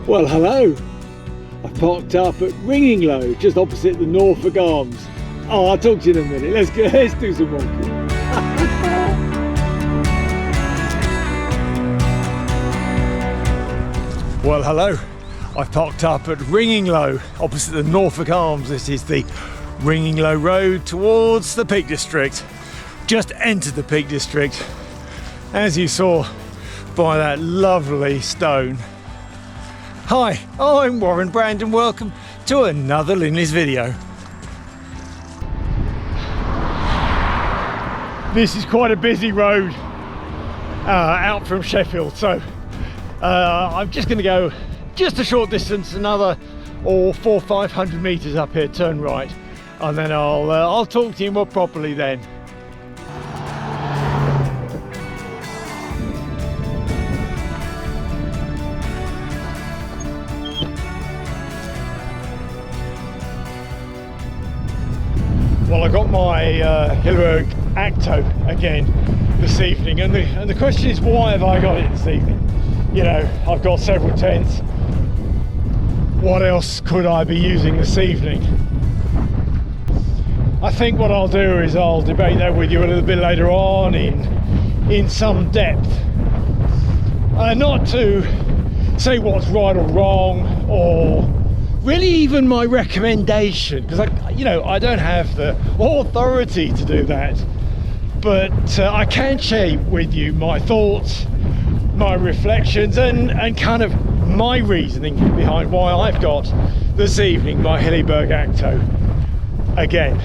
Well, hello. I parked up at Low, just opposite the Norfolk Arms. Oh, I'll talk to you in a minute. Let's do some walking. Well, hello. I've parked up at Low, opposite the Norfolk Arms. This is the Low Road towards the Peak District. Just entered the Peak District, as you saw by that lovely stone. Hi, I'm Warren Brand and welcome to another Linleys video. This is quite a busy road out from Sheffield, so I'm just going to go just a short distance, another 400-500 metres up here, turn right, and then I'll talk to you more properly then. Well, I got my Hilleberg Akto again this evening, and the question is, why have I got it this evening? You know, I've got several tents. What else could I be using this evening? I think what I'll do is I'll debate that with you a little bit later on in some depth. Not to say what's right or wrong, or really even my recommendation, because I don't have the authority to do that, but I can share with you my thoughts, my reflections, and kind of my reasoning behind why I've got this evening my Hilleberg Akto again.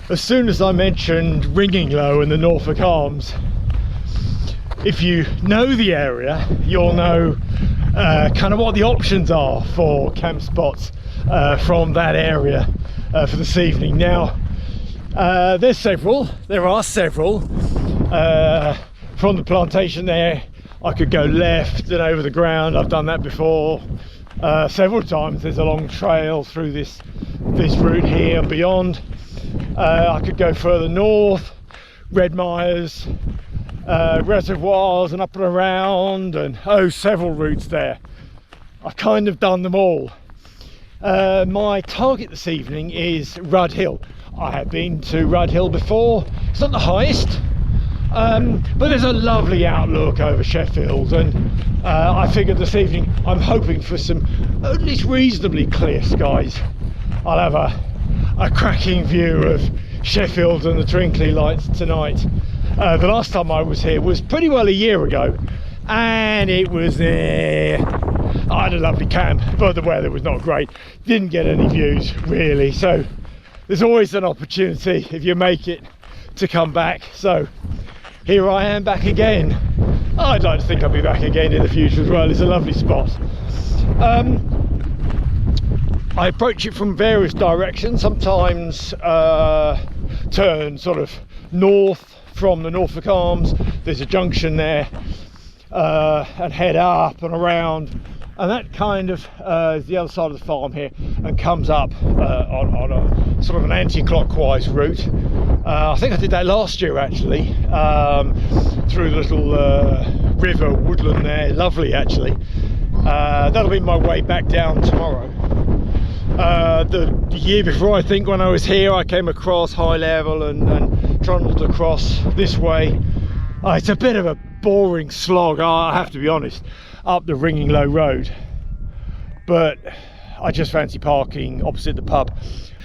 As soon as I mentioned Low and the Norfolk Arms, if you know the area, you'll know kind of what the options are for camp spots from that area for this evening. Now, there are several. From the plantation there, I could go left and over the ground. I've done that before several times. There's a long trail through this route here and beyond. I could go further north, Red Myers, reservoirs and up and around, and several routes there. I've kind of done them all. My target this evening is Rud Hill. I have been to Rud Hill before. It's not the highest, but there's a lovely outlook over Sheffield, and I figured this evening I'm hoping for some at least reasonably clear skies. I'll have a cracking view of Sheffield and the twinkly lights tonight. The last time I was here was pretty well a year ago, and it was I had a lovely camp, but the weather was not great. Didn't get any views really, so there's always an opportunity if you make it to come back. So here I am back again. I'd like to think I'll be back again in the future as well. It's a lovely spot. I approach it from various directions. Sometimes turn sort of north from the Norfolk Arms. There's a junction there, and head up and around, and that kind of is the other side of the farm here, and comes up on a sort of an anti-clockwise route. I think I did that last year actually, through the little river woodland there. Lovely actually. That'll be my way back down tomorrow. The year before, I think, when I was here, I came across High Level and trundled across this way. It's a bit of a boring slog, I have to be honest, up the Low Road, but I just fancy parking opposite the pub.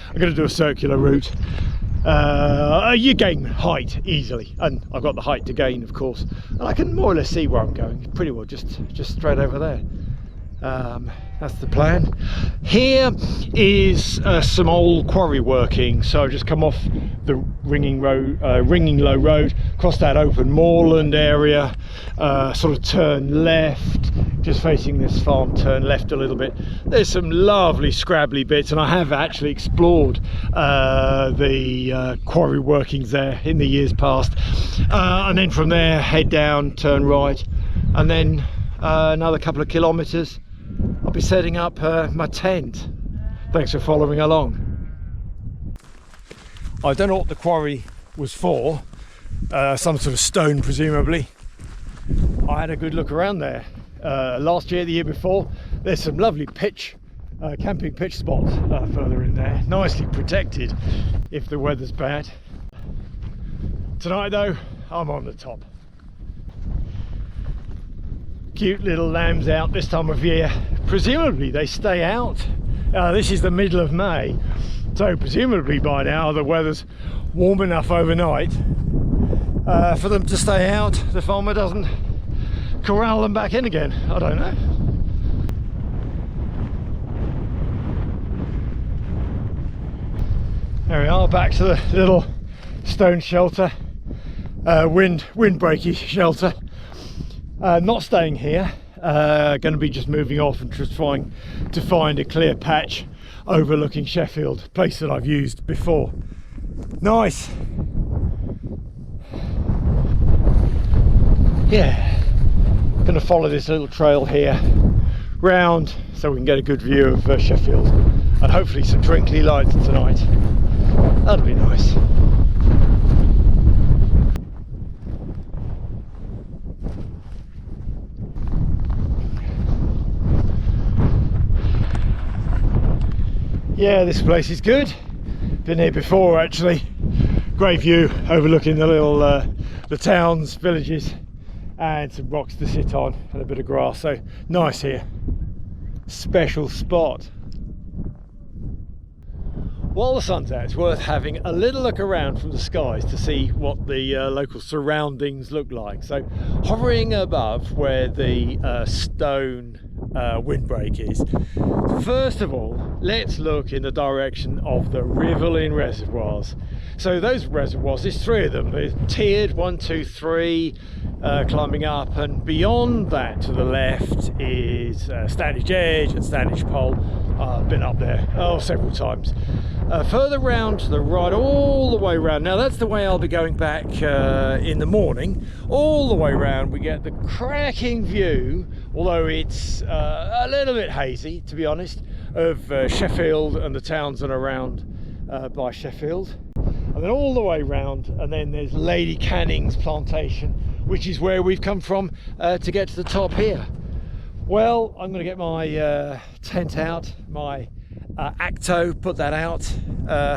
I'm going to do a circular route. You gain height easily, and I've got the height to gain, of course, and I can more or less see where I'm going pretty well, just straight over there. That's the plan. Here is some old quarry working, so I've just come off the Low Road, across that open moorland area, sort of turn left, just facing this farm, turn left a little bit. There's some lovely scrabbly bits, and I have actually explored the quarry workings there in the years past, and then from there head down, turn right, and then another couple of kilometres I'll be setting up my tent. Thanks for following along. I don't know what the quarry was for, some sort of stone presumably. I had a good look around there last year, the year before. There's some lovely camping pitch spots further in there, nicely protected if the weather's bad. Tonight though, I'm on the top. Cute little lambs out this time of year. Presumably they stay out. This is the middle of May, so presumably by now the weather's warm enough overnight for them to stay out. The farmer doesn't corral them back in again. I don't know. There we are, back to the little stone shelter, windbreaky shelter. Not staying here, going to be just moving off and just trying to find a clear patch overlooking Sheffield, place that I've used before. Nice. Yeah, going to follow this little trail here round so we can get a good view of Sheffield and hopefully some twinkly lights tonight. That'll be nice. Yeah, this place is good. Been here before actually. Great view overlooking the little the towns, villages, and some rocks to sit on and a bit of grass. So nice here. Special spot. While the sun's out, it's worth having a little look around from the skies to see what the local surroundings look like. So hovering above where the stone windbreak is, first of all let's look in the direction of the Riverlin reservoirs. So those reservoirs, there's three of them. They're tiered, 1, 2, 3, climbing up, and beyond that to the left is Standish Edge and Standish Pole. I've been up there several times. Further round to the right, all the way round. Now that's the way I'll be going back in the morning. All the way round we get the cracking view, although it's a little bit hazy to be honest, of Sheffield and the towns that are around by Sheffield. And then all the way round, and then there's Lady Canning's plantation, which is where we've come from to get to the top here. Well, I'm going to get my tent out, my Akto, put that out,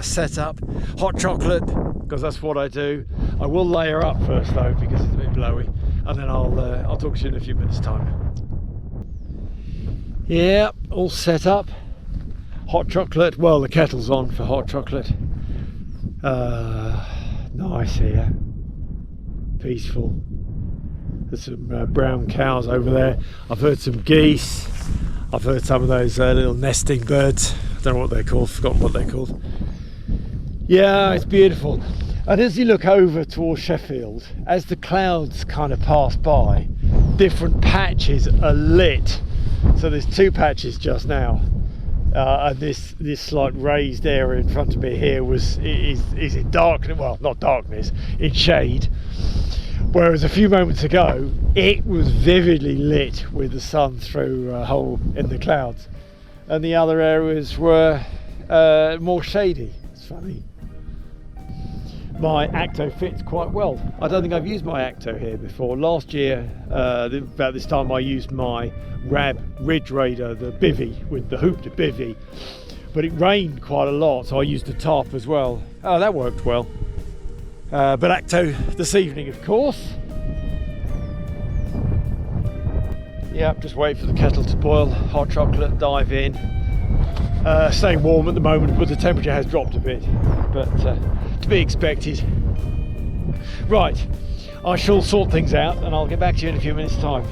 set up, hot chocolate, because that's what I do. I will layer up first though, because it's a bit blowy, and then I'll talk to you in a few minutes time. Yeah, all set up. Hot chocolate, well the kettle's on for hot chocolate. Nice here, peaceful. There's some brown cows over there. I've heard some geese. I've heard some of those little nesting birds. I don't know what they're called, forgotten what they're called. Yeah, it's beautiful. And as you look over towards Sheffield, as the clouds kind of pass by, different patches are lit. So there's two patches just now. And this slight raised area in front of me here is in darkness, well not darkness, in shade. Whereas a few moments ago it was vividly lit with the sun through a hole in the clouds, and the other areas were more shady. It's funny. My Akto fits quite well. I don't think I've used my Akto here before. Last year about this time I used my Rab Ridge Raider, the bivvy with the hooped bivvy, but it rained quite a lot, so I used a tarp as well. Oh, that worked well. But Akto this evening, of course. Yep, just wait for the kettle to boil, hot chocolate, dive in. Staying warm at the moment, but the temperature has dropped a bit, but to be expected. Right, I shall sort things out and I'll get back to you in a few minutes' time.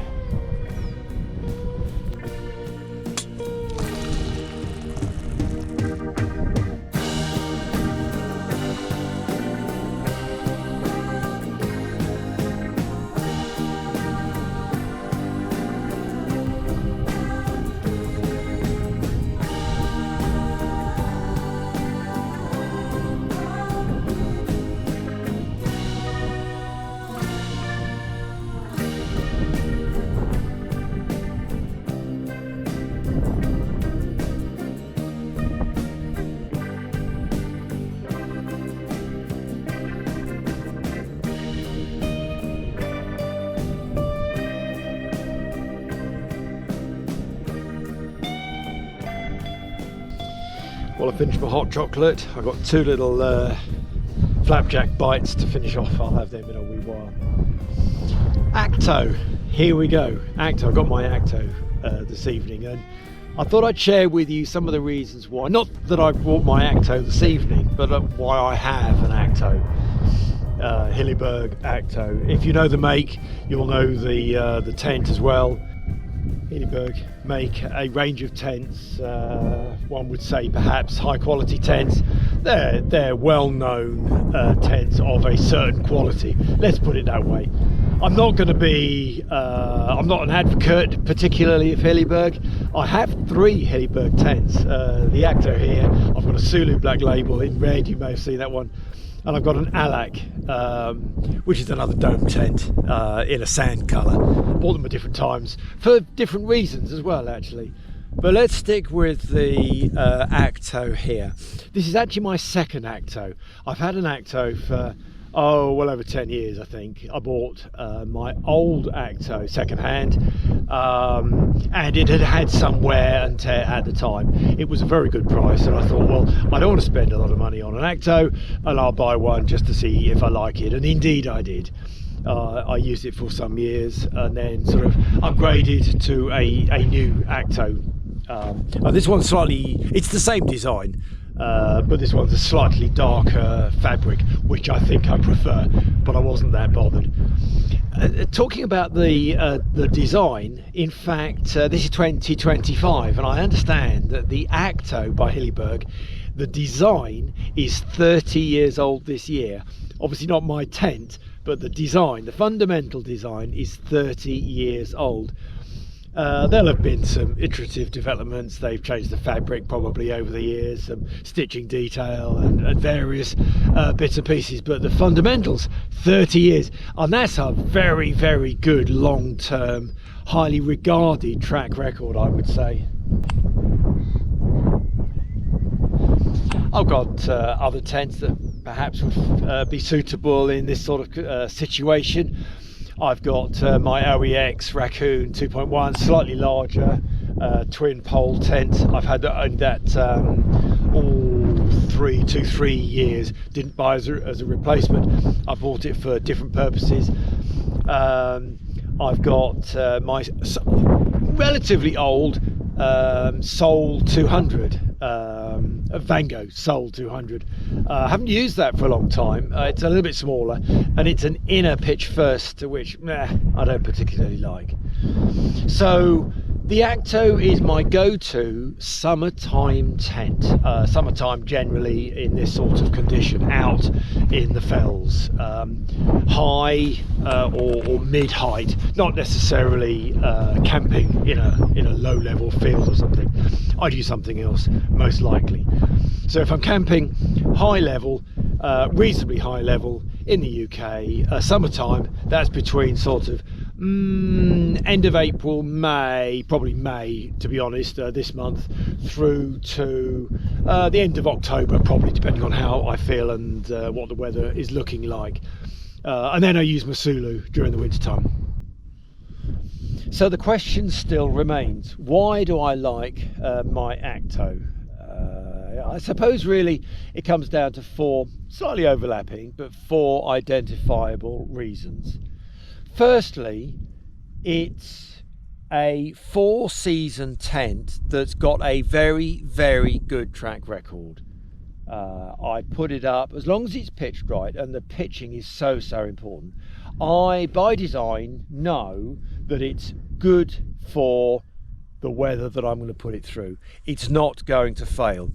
Finished my hot chocolate. I've got two little flapjack bites to finish off. I'll have them in a wee while. Akto, here we go. Akto, I got my Akto this evening, and I thought I'd share with you some of the reasons why. Not that I bought my Akto this evening, but why I have an Akto. Hilleberg Akto. If you know the make, you'll know the tent as well. Hilleberg make a range of tents, one would say perhaps high quality tents. They're well-known tents of a certain quality, let's put it that way. I'm not going to be, I'm not an advocate particularly of Hilleberg. I have 3 Hilleberg tents, the Akto here, I've got a Sulu black label in red, you may have seen that one, and I've got an Alak, which is another dome tent in a sand colour. Bought them at different times for different reasons as well, actually. But let's stick with the Akto here. This is actually my second Akto. I've had an Akto for well over 10 years, I think. I bought my old Akto second-hand, and it had some wear and tear at the time. It was a very good price, and I thought, well, I don't want to spend a lot of money on an Akto, and I'll buy one just to see if I like it. And indeed I did. I used it for some years and then sort of upgraded to a new Akto. This one's slightly, it's the same design, but this one's a slightly darker fabric, which I think I prefer, but I wasn't that bothered. Talking about the design, in fact, this is 2025, and I understand that the Akto by Hilleberg, the design is 30 years old this year. Obviously not my tent, but the design, the fundamental design, is 30 years old. There'll have been some iterative developments. They've changed the fabric probably over the years, some stitching detail and various bits and pieces, but the fundamentals, 30 years, and that's a very, very good long-term, highly regarded track record, I would say. I've got other tents that perhaps would be suitable in this sort of situation. I've got my OEX Raccoon 2.1, slightly larger, twin pole tent. I've had that all 3 years. Didn't buy as a replacement. I bought it for different purposes. I've got my relatively old Soul 200, Vango Soul 200. I haven't used that for a long time. It's a little bit smaller, and it's an inner pitch first, which I don't particularly like. So the Akto is my go-to summertime tent. Summertime generally in this sort of condition, out in the fells, high or mid-height, not necessarily camping in a low-level field or something. I'd use something else most likely. So if I'm camping high level, reasonably high level in the UK, summertime, that's between sort of end of April, May, probably May to be honest, this month, through to the end of October, probably, depending on how I feel and what the weather is looking like. And then I use my Sulu during the winter time. So the question still remains, why do I like my Akto? I suppose really it comes down to 4 slightly overlapping but 4 identifiable reasons. Firstly, it's a 4-season tent that's got a very, very good track record. I put it up, as long as it's pitched right, and the pitching is so important. I, by design, know that it's good for the weather that I'm going to put it through. It's not going to fail.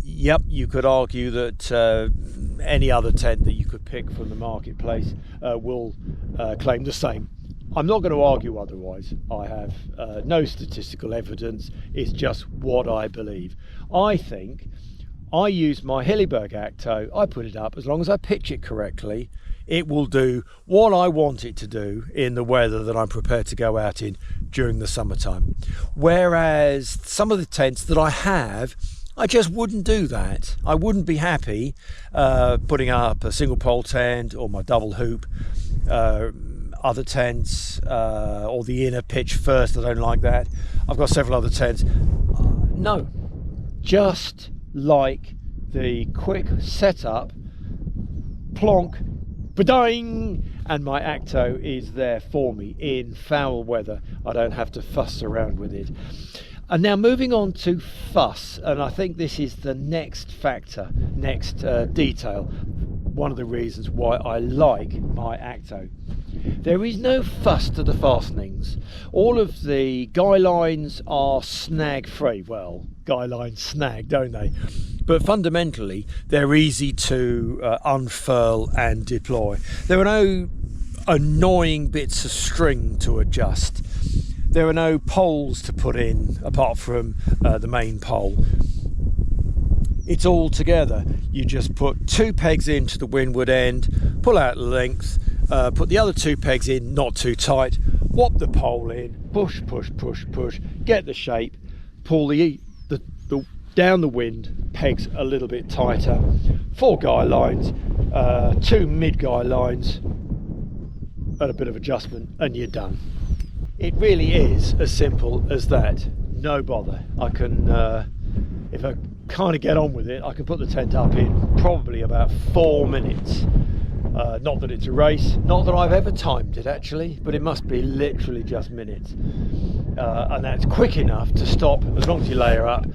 Yep, you could argue that any other tent that you could pick from the marketplace will claim the same. I'm not going to argue otherwise. I have no statistical evidence. It's just what I believe. I think I use my Hilleberg Akto, I put it up, as long as I pitch it correctly, it will do what I want it to do in the weather that I'm prepared to go out in during the summertime. Whereas some of the tents that I have, I just wouldn't do that. I wouldn't be happy putting up a single pole tent or my double hoop, other tents, or the inner pitch first. I don't like that. I've got several other tents. No, just like the quick setup, plonk, ba-ding, and my Akto is there for me in foul weather. I don't have to fuss around with it. And now moving on to fuss, and I think this is the next factor, next detail, one of the reasons why I like my Akto. There is no fuss to the fastenings. All of the guy lines are snag free. Well, guy lines snag, don't they? But fundamentally they're easy to unfurl and deploy. There are no annoying bits of string to adjust. There are no poles to put in apart from the main pole. It's all together. You just put 2 pegs into the windward end, pull out the length, put the other 2 pegs in, not too tight, whop the pole in, push, push, push, push, get the shape, pull the down the wind, pegs a little bit tighter, 4 guy lines, 2 mid guy lines, and a bit of adjustment, and you're done. It really is as simple as that. No bother. I can, if I kind of get on with it, I can put the tent up in probably about 4 minutes. Not that it's a race, not that I've ever timed it actually, but it must be literally just minutes. And that's quick enough to stop as long as you layer up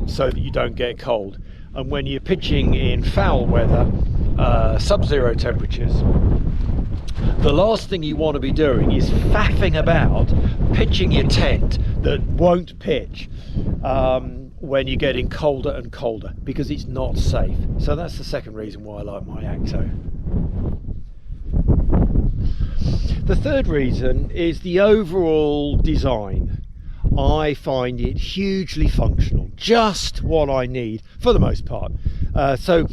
so that you don't get cold. And when you're pitching in foul weather, sub-zero temperatures, the last thing you want to be doing is faffing about pitching your tent that won't pitch when you're getting colder and colder, because it's not safe. So that's the second reason why I like my Akto. The third reason is the overall design. I find it hugely functional, just what I need for the most part. So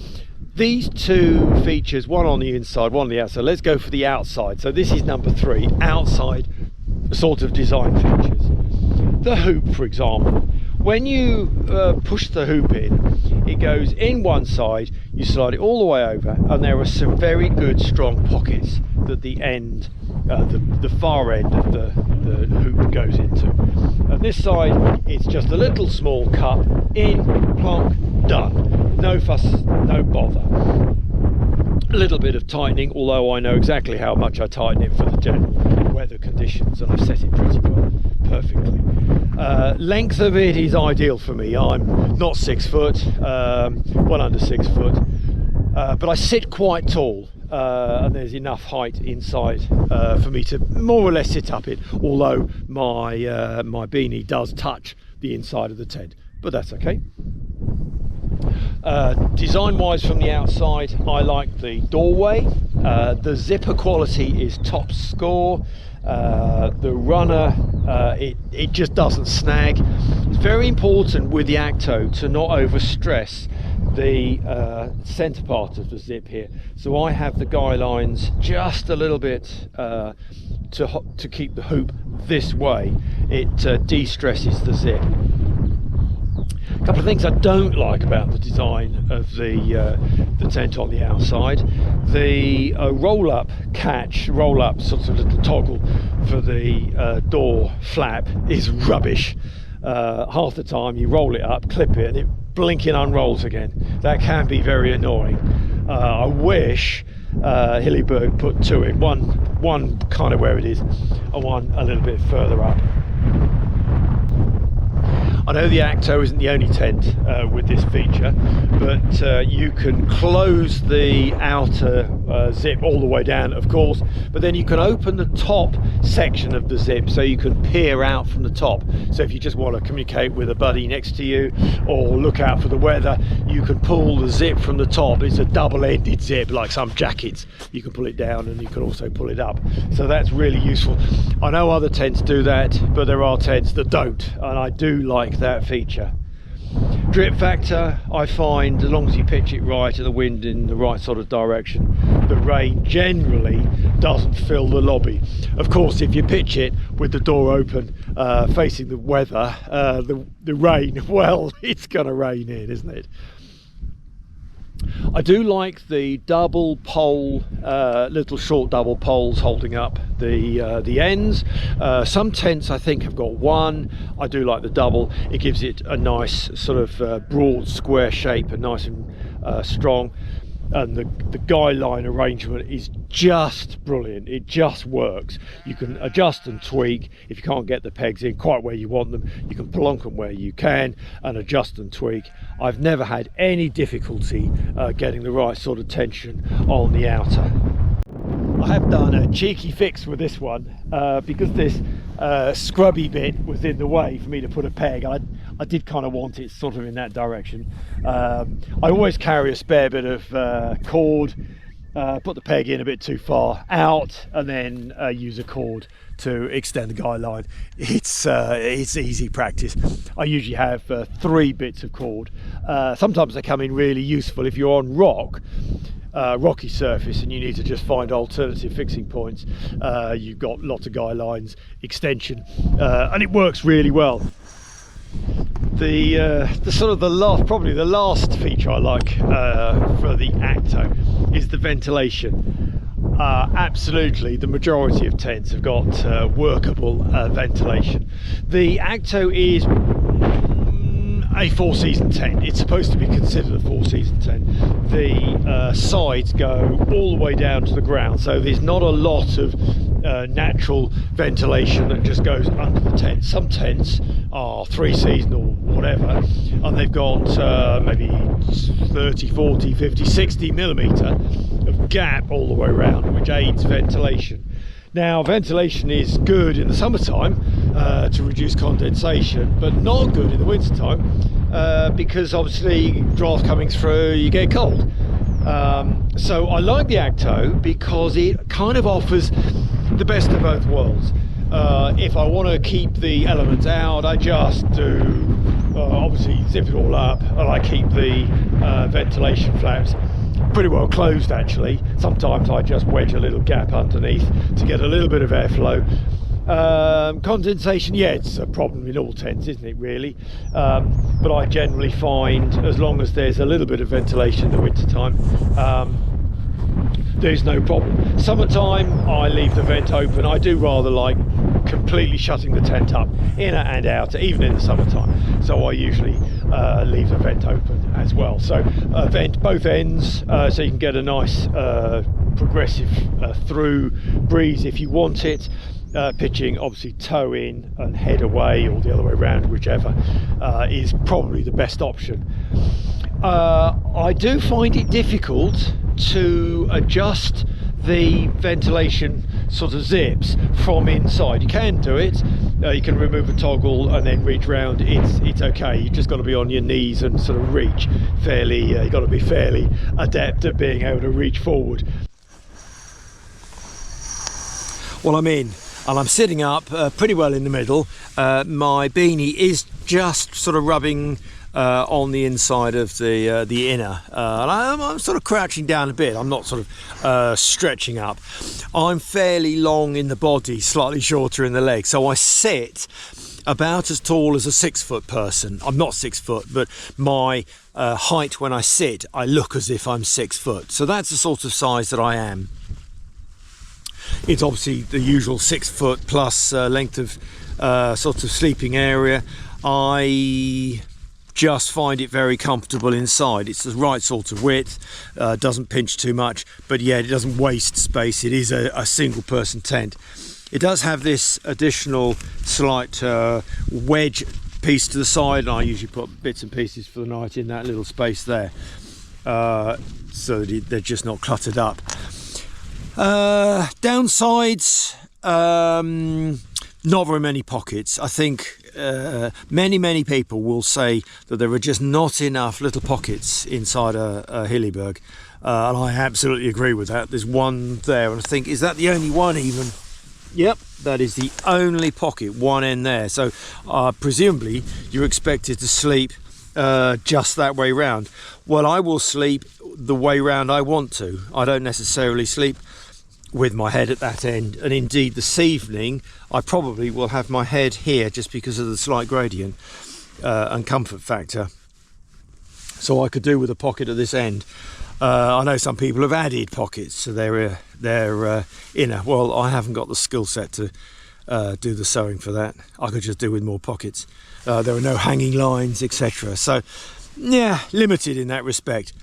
these 2 features, one on the inside, one on the outside. Let's go for the outside. So this is number 3, outside sort of design features. The hoop, for example, when you push the hoop in, it goes in one side, you slide it all the way over, and there are some very good strong pockets that the end, the far end of the hoop goes into. And this side, it's just a little small cut, in, plonk, done. No fuss, no bother. A little bit of tightening, although I know exactly how much I tighten it for the general weather conditions, and I've set it pretty well, perfectly. Length of it is ideal for me. I'm not 6 foot, well under 6 foot, but I sit quite tall, and there's enough height inside for me to more or less sit up it, although my my beanie does touch the inside of the tent, but that's okay. Design wise, from the outside, I like the doorway. The zipper quality is top score. The runner, it just doesn't snag. It's very important with the Akto to not overstress the center part of the zip here. So I have the guy lines just a little bit to keep the hoop this way. It de-stresses the zip. A couple of things I don't like about the design of the tent on the outside. The roll-up catch, roll-up sort of little toggle for the door flap is rubbish. Half the time you roll it up, clip it, and it blinking unrolls again. That can be very annoying. I wish Hilleberg put 2 in, one kind of where it is, and one a little bit further up. I know the Akto isn't the only tent with this feature, but you can close the outer zip all the way down, of course, but then you can open the top section of the zip so you can peer out from the top. So if you just want to communicate with a buddy next to you or look out for the weather, you can pull the zip from the top. It's a double-ended zip, like some jackets. You can pull it down and you can also pull it up. So that's really useful. I know other tents do that, but there are tents that don't, and I do like that feature. Drip factor, I find as long as you pitch it right and the wind in the right sort of direction, the rain generally doesn't fill the lobby. Of course, if you pitch it with the door open facing the weather, the rain, well, it's gonna rain in, isn't it? I do like the double pole, little short double poles holding up the ends. Some tents I think have got one. I do like the double. It gives it a nice sort of broad square shape and nice and strong. And the guy line arrangement is just brilliant. It just works. You can adjust and tweak. If you can't get the pegs in quite where you want them, you can plonk them where you can and adjust and tweak. I've never had any difficulty getting the right sort of tension on the outer. I have done a cheeky fix with this one because this scrubby bit was in the way for me to put a peg. I did kind of want it sort of in that direction. I always carry a spare bit of cord, put the peg in a bit too far out, and then use a cord to extend the guy line. It's easy practice. I usually have 3 bits of cord. Sometimes they come in really useful if you're on rocky surface and you need to just find alternative fixing points. You've got lots of guy lines, extension, and it works really well. The sort of probably the last feature I like for the Akto is the ventilation. Absolutely, the majority of tents have got workable ventilation. The Akto is a 4-season tent. It's supposed to be considered a 4-season tent. The sides go all the way down to the ground, so there's not a lot of natural ventilation that just goes under the tent. Some tents are 3-season or whatever, and they've got maybe 30, 40, 50, 60 millimetre of gap all the way around, which aids ventilation. Now, ventilation is good in the summertime to reduce condensation, but not good in the wintertime because obviously draft coming through, you get cold. So I like the Akto because it kind of offers the best of both worlds. If I want to keep the elements out, I just do obviously zip it all up, and I keep the ventilation flaps pretty well closed actually. Sometimes I just wedge a little gap underneath to get a little bit of airflow. Condensation, yeah, it's a problem in all tents, isn't it really? But I generally find as long as there's a little bit of ventilation in the winter time, there's no problem. Summertime I leave the vent open. I do rather like completely shutting the tent up, inner and outer, even in the summertime. So I usually leave the vent open as well. So vent both ends, so you can get a nice progressive through breeze if you want it. Pitching obviously toe in and head away, or the other way around, whichever is probably the best option. I do find it difficult to adjust the ventilation sort of zips from inside. You can do it, you can remove a toggle and then reach round. It's okay. You just got to be on your knees and sort of reach fairly. You've got to be fairly adept at being able to reach forward. Well, I'm in and I'm sitting up pretty well in the middle. My beanie is just sort of rubbing on the inside of the inner, and I'm sort of crouching down a bit. I'm not sort of stretching up. I'm fairly long in the body, slightly shorter in the legs, so I sit about as tall as a 6-foot person. I'm not 6 foot, but my height when I sit, I look as if I'm 6 foot. So that's the sort of size that I am. It's obviously the usual 6 foot plus length of sort of sleeping area. I just find it very comfortable inside. It's the right sort of width, doesn't pinch too much, but yeah, it doesn't waste space. It is a single person tent. It does have this additional slight wedge piece to the side, and I usually put bits and pieces for the night in that little space there, so that they're just not cluttered up. Downsides, not very many pockets. I think many people will say that there are just not enough little pockets inside a Hilleberg, and I absolutely agree with that. There's one there, and I think, is that the only one even? Yep, that is the only pocket, one end there. So presumably you're expected to sleep just that way round. Well, I will sleep the way round I want to. I don't necessarily sleep with my head at that end, and indeed this evening I probably will have my head here just because of the slight gradient and comfort factor. so I could do with a pocket at this end. I know some people have added pockets to their inner. Well, I haven't got the skill set to do the sewing for that. I could just do with more pockets. There are no hanging lines, etc. So yeah, limited in that respect.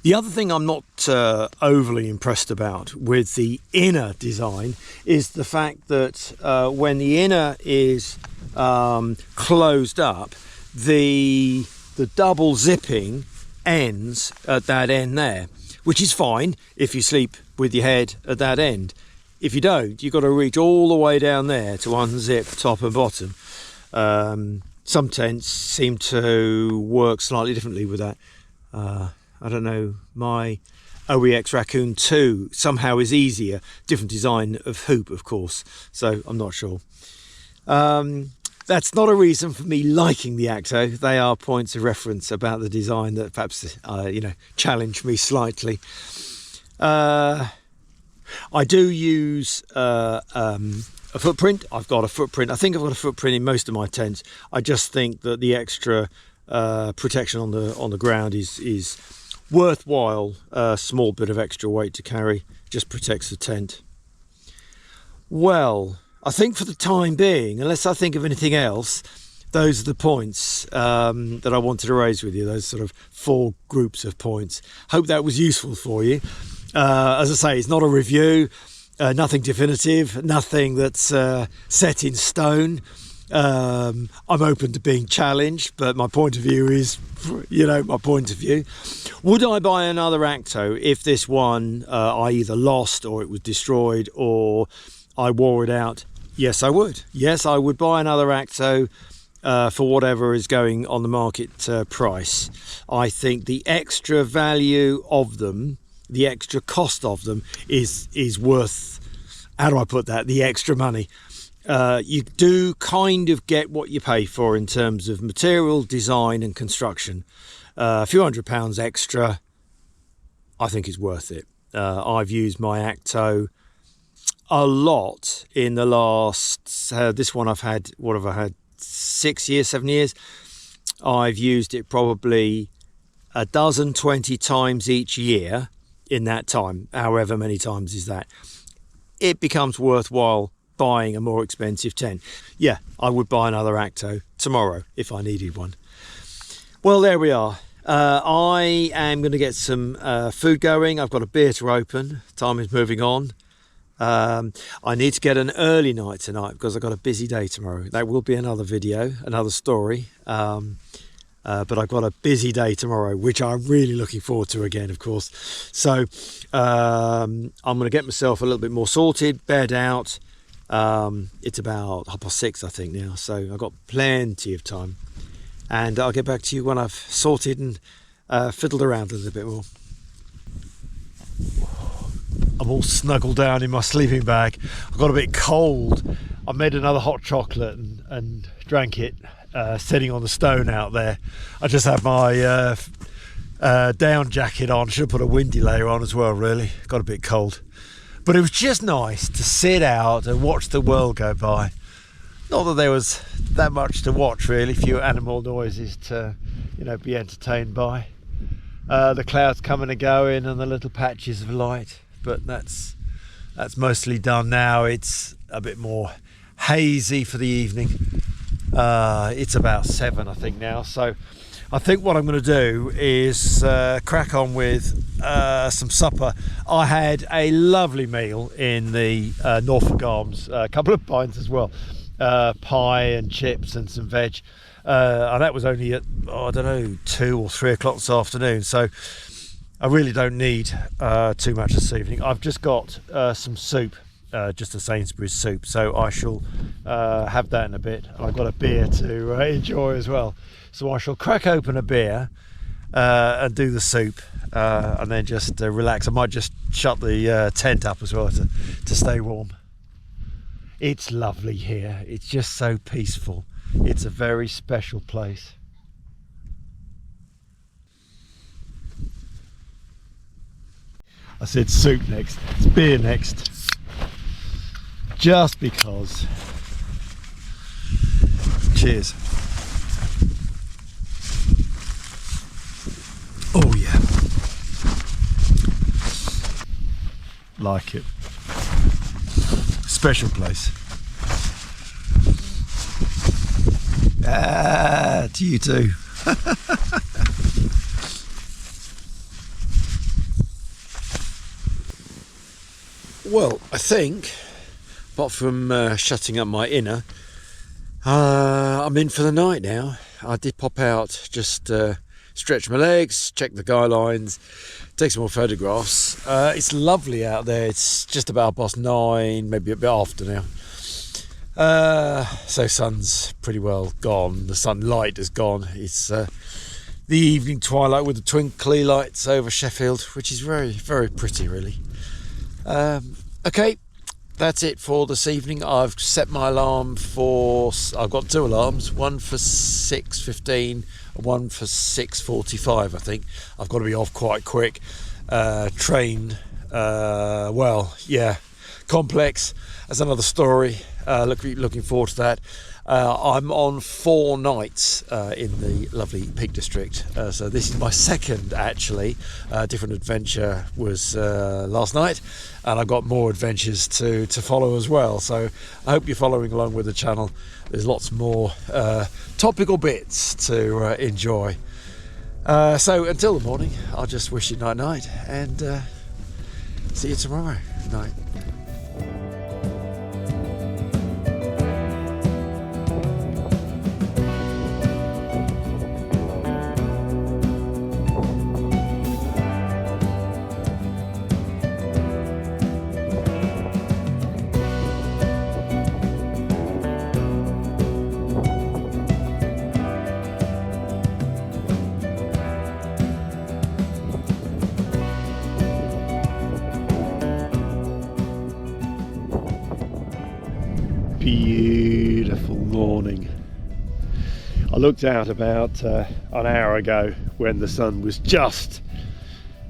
The other thing I'm not overly impressed about with the inner design is the fact that when the inner is closed up, the double zipping ends at that end there, which is fine if you sleep with your head at that end. If you don't, you've got to reach all the way down there to unzip top and bottom. Some tents seem to work slightly differently with that. I don't know, my OEX Raccoon 2 somehow is easier. Different design of hoop, of course, so I'm not sure. That's not a reason for me liking the Akto. They are points of reference about the design that perhaps challenge me slightly. I do use a footprint. I've got a footprint. I think I've got a footprint in most of my tents. I just think that the extra protection on the ground is worthwhile. A small bit of extra weight to carry just protects the tent. Well, I think for the time being, unless I think of anything else, those are the points that I wanted to raise with you, those sort of 4 groups of points. Hope that was useful for you. As I say, it's not a review, nothing definitive, nothing that's set in stone. I'm open to being challenged, but my point of view is, my point of view. Would I buy another Akto if this one I either lost or it was destroyed or I wore it out? Yes, I would. Yes, I would buy another Akto for whatever is going on the market price. I think the extra value of them, the extra cost of them is worth, how do I put that, the extra money. You do kind of get what you pay for in terms of material, design and construction. A few £100 extra, I think is worth it. I've used my Akto a lot in the last, this one I've had, 6 years, 7 years. I've used it probably 20 times each year in that time, however many times is that. It becomes worthwhile buying a more expensive tent. Yeah, I would buy another Akto tomorrow if I needed one. Well, there we are. I am going to get some food going. I've got a beer to open. Time is moving on. I need to get an early night tonight because I've got a busy day tomorrow. That will be another video, another story. But I've got a busy day tomorrow, which I'm really looking forward to again, of course. So I'm going to get myself a little bit more sorted, bed out. It's about 6:30, I think, now, so I've got plenty of time, and I'll get back to you when I've sorted and fiddled around a little bit more. I'm all snuggled down in my sleeping bag. I got a bit cold. I made another hot chocolate and drank it sitting on the stone out there. I just had my down jacket on. Should have put a windy layer on as well, really. Got a bit cold. But it was just nice to sit out and watch the world go by. Not that there was that much to watch, really. Few animal noises to, be entertained by. The clouds coming and going and the little patches of light. But that's mostly done now. It's a bit more hazy for the evening. It's about 7, I think, now. So I think what I'm going to do is crack on with some supper. I had a lovely meal in the Norfolk Arms, a couple of pints as well, pie and chips and some veg, and that was only at 2 or 3 o'clock this afternoon. So I really don't need too much this evening. I've just got some soup, just a Sainsbury's soup, so I shall have that in a bit. And I've got a beer to enjoy as well. So I shall crack open a beer and do the soup and then just relax. I might just shut the tent up as well to stay warm. It's lovely here. It's just so peaceful. It's a very special place. I said soup next, it's beer next, just because. Cheers. like it. Special place. To you too. Well, I think, apart from shutting up my inner, I'm in for the night now. I did pop out, just stretch my legs, check the guy lines, take some more photographs. It's lovely out there. It's just about 9:30, maybe a bit after now. So sun's pretty well gone. The sunlight is gone. It's the evening twilight with the twinkly lights over Sheffield, which is very, very pretty, really. Okay, that's it for this evening. I've set my alarm for, I've got 2 alarms, one for 6:15 and one for 6:45. I think I've got to be off quite quick. Train, well, yeah, complex. That's another story. Looking forward to that. I'm on 4 nights in the lovely Peak District, so this is my second actually. Different adventure was last night, and I've got more adventures to follow as well, so I hope you're following along with the channel. There's lots more topical bits to enjoy. So until the morning, I'll just wish you night and see you tomorrow night. Beautiful morning. I looked out about an hour ago when the sun was just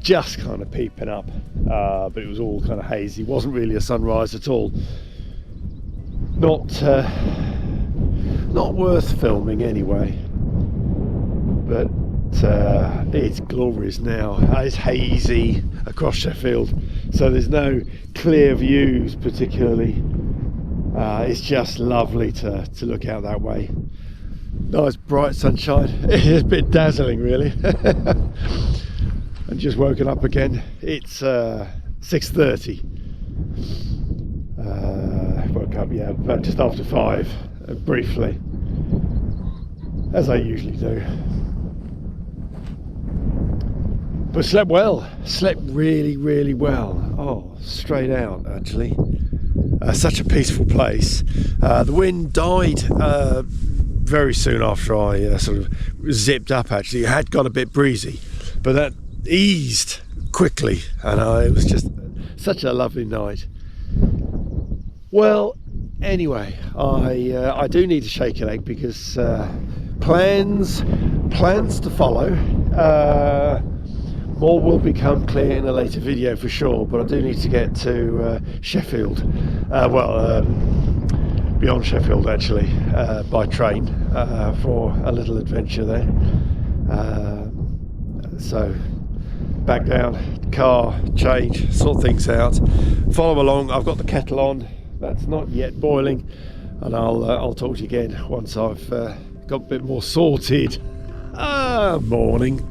kind of peeping up, but it was all kind of hazy. It wasn't really a sunrise at all. Not worth filming anyway, but it's glorious now. It's hazy across Sheffield, so there's no clear views particularly. It's just lovely to look out that way. Nice bright sunshine. It's a bit dazzling really. And just woken up again. It's 6:30. Woke up, yeah, about just after 5, briefly, as I usually do. But slept well. Slept really well. Oh, straight out actually. Such a peaceful place. The wind died very soon after I sort of zipped up actually. It had got a bit breezy, but that eased quickly, and it was just such a lovely night. Well, anyway, I do need to shake a leg because plans to follow. More will become clear in a later video for sure, but I do need to get to Sheffield, beyond Sheffield actually, by train for a little adventure there. So back down, car, change, sort things out, follow along. I've got the kettle on, that's not yet boiling, and I'll talk to you again once I've got a bit more sorted. Morning.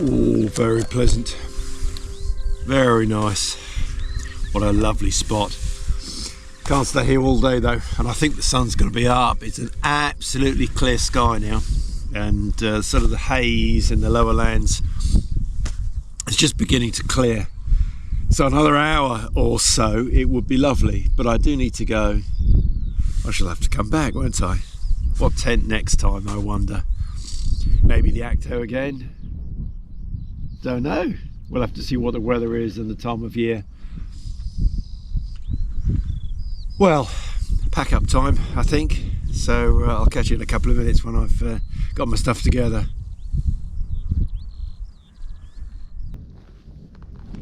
Ooh, very pleasant, very nice. What a lovely spot. Can't stay here all day though, and I think the sun's going to be up. It's an absolutely clear sky now. and sort of the haze in the lower lands is just beginning to clear. So another hour or so it would be lovely, but I do need to go. I shall have to come back, won't I? What tent next time, I wonder? Maybe the Akto again? Don't know. We'll have to see what the weather is and the time of year. Well, pack up time, I think. So I'll catch you in a couple of minutes when I've got my stuff together.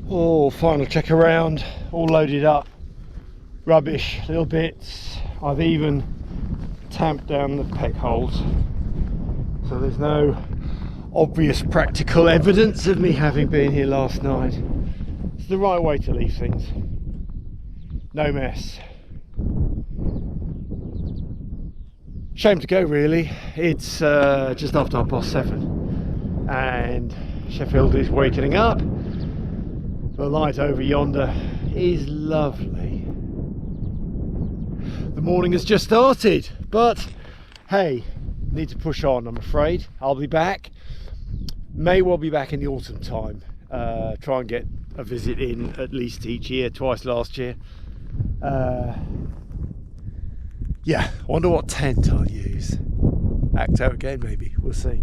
Oh, final check around, all loaded up. Rubbish, little bits. I've even tamped down the peg holes. So there's no obvious practical evidence of me having been here last night. It's the right way to leave things. No mess. Shame to go, really. It's just after 7:30 and Sheffield is wakening up. The light over yonder is lovely. The morning has just started, but hey, need to push on, I'm afraid. I'll be back. May well be back in the autumn time. Try and get a visit in at least each year, twice last year. Yeah, I wonder what tent I'll use. Akto again, maybe, we'll see.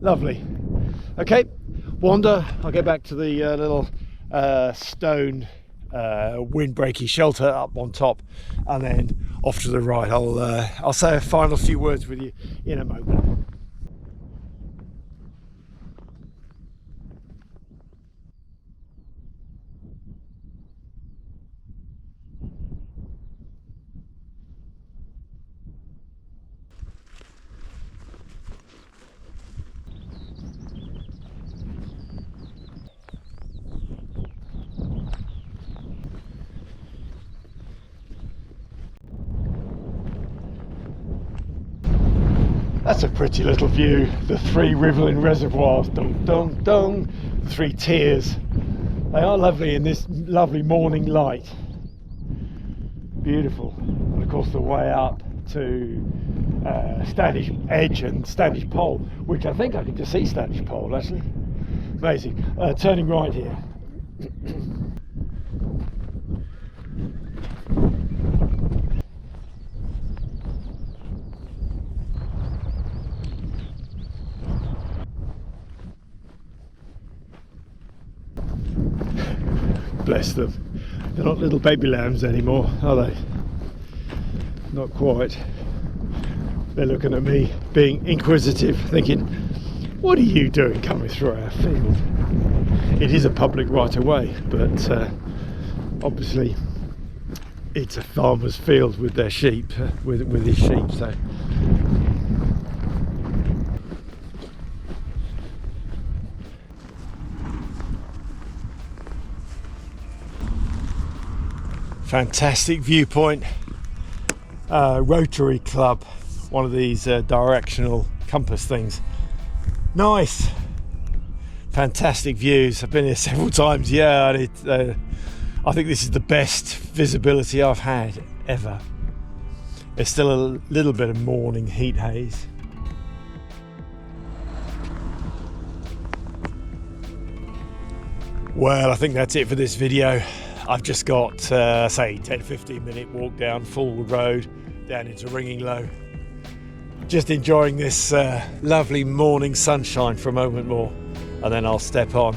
Lovely. Okay, wander. I'll get back to the little stone windbreaky shelter up on top, and then off to the right. I'll say a final few words with you in a moment. That's a pretty little view. The 3 riverine reservoirs, dong dong dong, the 3 tiers. They are lovely in this lovely morning light. Beautiful. And of course the way up to Standish Edge and Standish Pole, which I think I can just see Standish Pole actually. Amazing. Turning right here. Bless them. They're not little baby lambs anymore, are they? Not quite. They're looking at me, being inquisitive, thinking, what are you doing coming through our field? It is a public right of way, but obviously it's a farmer's field with their sheep, with his sheep, so. Fantastic viewpoint. Rotary Club, one of these directional compass things. Nice, fantastic views. I've been here several times. Yeah, and I think this is the best visibility I've had ever. There's still a little bit of morning heat haze. Well, I think that's it for this video. I've just got, say, 10-15 minute walk down Fulwood Road, down into Ringing Low. Just enjoying this lovely morning sunshine for a moment more, and then I'll step on.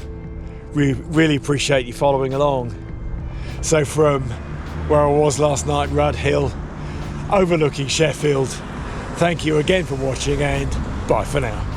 Really appreciate you following along. So from where I was last night, Rud Hill, overlooking Sheffield, thank you again for watching, and bye for now.